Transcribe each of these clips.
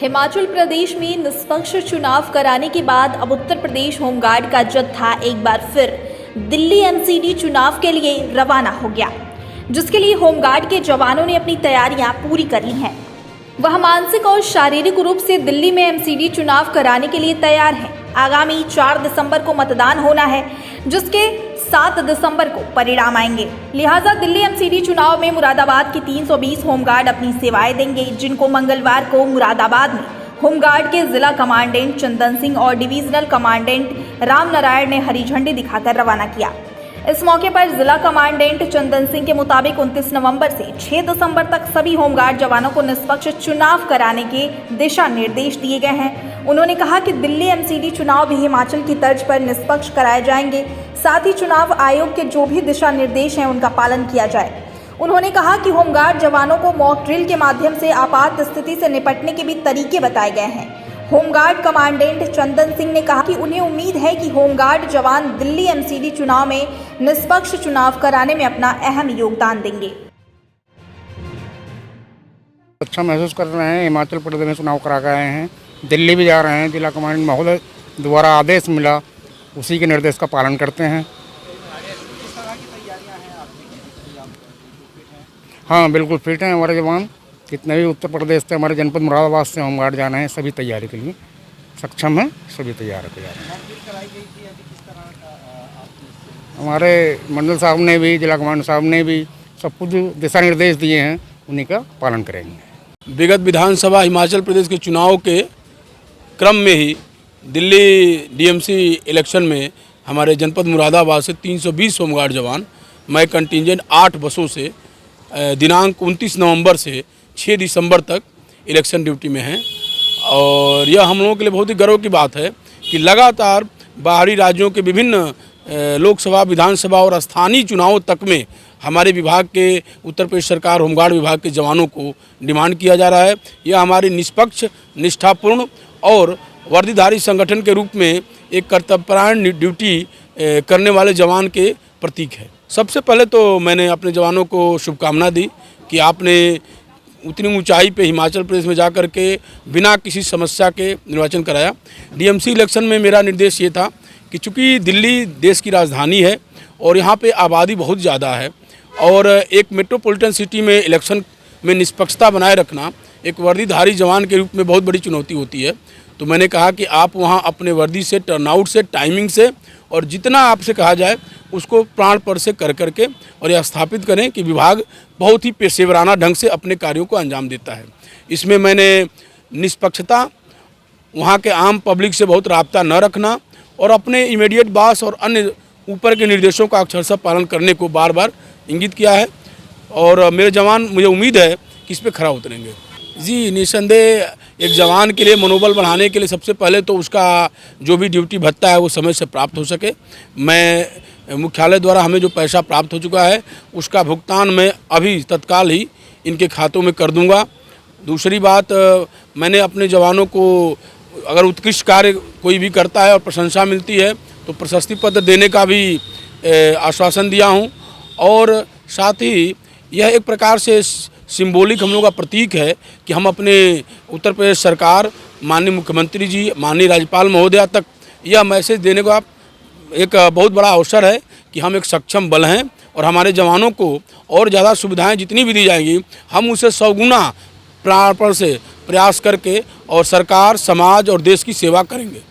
हिमाचल प्रदेश में निष्पक्ष चुनाव कराने के बाद अब उत्तर प्रदेश होमगार्ड का जत्था एक बार फिर दिल्ली एमसीडी चुनाव के लिए रवाना हो गया, जिसके लिए होमगार्ड के जवानों ने अपनी तैयारियां पूरी कर ली हैं। वह मानसिक और शारीरिक रूप से दिल्ली में एमसीडी चुनाव कराने के लिए तैयार हैं। आगामी 4 दिसंबर को मतदान होना है, जिसके 7 दिसंबर को परिणाम आएंगे। लिहाजा दिल्ली एमसीडी चुनाव में मुरादाबाद की 320 होमगार्ड अपनी सेवाएं देंगे, जिनको मंगलवार को मुरादाबाद में होमगार्ड के जिला कमांडेंट चंदन सिंह और डिवीजनल कमांडेंट राम नारायण ने हरी झंडी दिखाकर रवाना किया। इस मौके पर जिला कमांडेंट चंदन सिंह के मुताबिक 29 नवंबर से 6 दिसंबर तक सभी होमगार्ड जवानों को निष्पक्ष चुनाव कराने के दिशा निर्देश दिए गए हैं। उन्होंने कहा कि दिल्ली एमसीडी चुनाव भी हिमाचल की तर्ज पर निष्पक्ष कराए जाएंगे, साथ ही चुनाव आयोग के जो भी दिशा निर्देश हैं उनका पालन किया जाए। उन्होंने कहा कि होमगार्ड जवानों को मॉक ड्रिल के माध्यम से आपात स्थिति से निपटने के भी तरीके बताए गए हैं। होमगार्ड कमांडेंट चंदन सिंह ने कहा कि उन्हें उम्मीद है कि होमगार्ड जवान दिल्ली एमसीडी चुनाव में निष्पक्ष चुनाव कराने में अपना अहम योगदान देंगे। अच्छा महसूस कर रहे हैं। हिमाचल प्रदेश में चुनाव करा गए हैं, दिल्ली भी जा रहे हैं। जिला कमांडेंट महोदय द्वारा आदेश मिला, उसी के निर्देश का पालन करते हैं। हाँ, बिल्कुल फिट हैं हमारे जवान। कितने भी उत्तर प्रदेश से, हमारे जनपद मुरादाबाद से होमगार्ड जाना है, सभी तैयारी के लिए सक्षम हैं, सभी तैयार है। हमारे मंडल साहब ने भी, जिला कमांडर साहब ने भी सब कुछ दिशा निर्देश दिए हैं, उन्हीं का पालन करेंगे। विगत विधानसभा हिमाचल प्रदेश के चुनाव के क्रम में ही दिल्ली डीएमसी इलेक्शन में हमारे जनपद मुरादाबाद से 320 होमगार्ड जवान, मैं कंटिंजेंट 8 बसों से दिनांक 29 नवंबर से 6 दिसंबर तक इलेक्शन ड्यूटी में हैं। और यह हम लोगों के लिए बहुत ही गर्व की बात है कि लगातार बाहरी राज्यों के विभिन्न लोकसभा, विधानसभा और स्थानीय चुनावों तक में हमारे विभाग के, उत्तर प्रदेश सरकार होमगार्ड विभाग के जवानों को डिमांड किया जा रहा है। यह हमारी निष्पक्ष, निष्ठापूर्ण और वर्दीधारी संगठन के रूप में एक कर्तव्यपरायण ड्यूटी करने वाले जवान के प्रतीक है। सबसे पहले तो मैंने अपने जवानों को शुभकामना दी कि आपने उतनी ऊंचाई पे हिमाचल प्रदेश में जाकर के बिना किसी समस्या के निर्वाचन कराया। डीएमसी इलेक्शन में मेरा निर्देश ये था कि चूँकि दिल्ली देश की राजधानी है और यहाँ पे आबादी बहुत ज़्यादा है और एक मेट्रोपॉलिटन सिटी में इलेक्शन में निष्पक्षता बनाए रखना एक वर्दीधारी जवान के रूप में बहुत बड़ी चुनौती होती है। तो मैंने कहा कि आप वहाँ अपने वर्दी से, टर्नआउट से, टाइमिंग से और जितना आपसे कहा जाए उसको प्राणपण से कर करके और यह स्थापित करें कि विभाग बहुत ही पेशेवराना ढंग से अपने कार्यों को अंजाम देता है। इसमें मैंने निष्पक्षता, वहाँ के आम पब्लिक से बहुत राब्ता न रखना और अपने इमीडिएट बॉस और अन्य ऊपर के निर्देशों का अक्षरशः पालन करने को बार बार इंगित किया है और मेरे जवान, मुझे उम्मीद है कि इस पर खरा उतरेंगे। जी, निसंदेह एक जवान के लिए मनोबल बढ़ाने के लिए सबसे पहले तो उसका जो भी ड्यूटी भत्ता है वो समय से प्राप्त हो सके। मैं मुख्यालय द्वारा हमें जो पैसा प्राप्त हो चुका है उसका भुगतान मैं अभी तत्काल ही इनके खातों में कर दूंगा। दूसरी बात, मैंने अपने जवानों को अगर उत्कृष्ट कार्य कोई भी करता है और प्रशंसा मिलती है तो प्रशस्ति पत्र देने का भी आश्वासन दिया हूं और साथ ही यह एक प्रकार से सिंबॉलिक हम लोग का प्रतीक है कि हम अपने उत्तर प्रदेश सरकार, माननीय मुख्यमंत्री जी, माननीय राज्यपाल महोदया तक यह मैसेज देने का एक बहुत बड़ा अवसर है कि हम एक सक्षम बल हैं और हमारे जवानों को और ज़्यादा सुविधाएं जितनी भी दी जाएंगी हम उसे 100 गुना प्राणपण से प्रयास करके और सरकार, समाज और देश की सेवा करेंगे।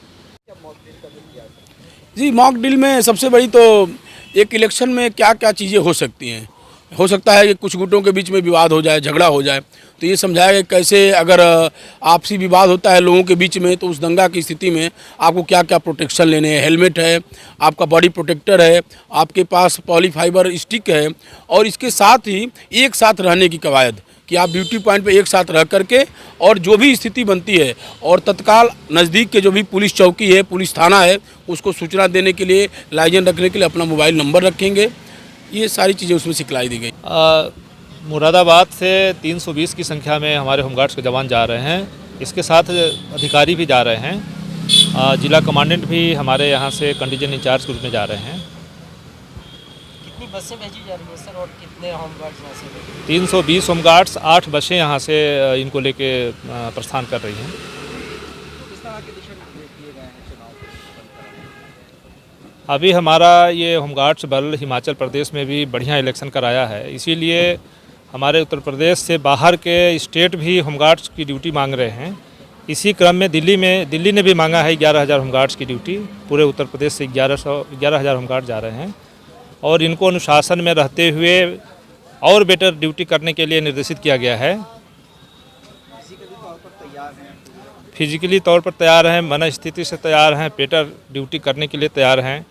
जी, मॉक ड्रिल में सबसे बड़ी तो एक इलेक्शन में क्या क्या चीज़ें हो सकती हैं। हो सकता है कि कुछ गुटों के बीच में विवाद हो जाए, झगड़ा हो जाए, तो ये समझाया कि कैसे अगर आपसी विवाद होता है लोगों के बीच में तो उस दंगा की स्थिति में आपको क्या क्या प्रोटेक्शन लेने हैं। हेलमेट है, आपका बॉडी प्रोटेक्टर है, आपके पास पॉलीफाइबर स्टिक है और इसके साथ ही एक साथ रहने की कवायद कि आप ड्यूटी पॉइंट पे एक साथ रह करके और जो भी स्थिति बनती है और तत्काल नज़दीक के जो भी पुलिस चौकी है, पुलिस थाना है, उसको सूचना देने के लिए, लाइजन रखने के लिए अपना मोबाइल नंबर रखेंगे। ये सारी चीज़ें उसमें सिखलाई दी गई। मुरादाबाद से 320 की संख्या में हमारे होमगार्ड्स के जवान जा रहे हैं। इसके साथ अधिकारी भी जा रहे हैं। जिला कमांडेंट भी हमारे यहाँ से कंटीजेंट इंचार्ज के रूप में जा रहे हैं। कितनी बसें भेजी जा रही हैं सर, और कितने होमगार्ड्स यहाँ से भेजे? 320 होमगार्ड्स, 8 बसें यहाँ से इनको लेके प्रस्थान कर रही हैं। किस तरह के दिशा निर्देश दिए गए हैं चुनाव को अभी हमारा ये होमगार्ड्स बल हिमाचल प्रदेश में भी बढ़िया इलेक्शन कराया है, इसीलिए हमारे उत्तर प्रदेश से बाहर के स्टेट भी होमगार्ड्स की ड्यूटी मांग रहे हैं। इसी क्रम में दिल्ली ने भी मांगा है 11,000 होमगार्ड्स की ड्यूटी। पूरे उत्तर प्रदेश से 11,000 होमगार्ड जा रहे हैं और इनको अनुशासन में रहते हुए और बेटर ड्यूटी करने के लिए निर्देशित किया गया है। फिजिकली तौर पर तैयार हैं, मन स्थिति से तैयार हैं, बेटर ड्यूटी करने के लिए तैयार हैं।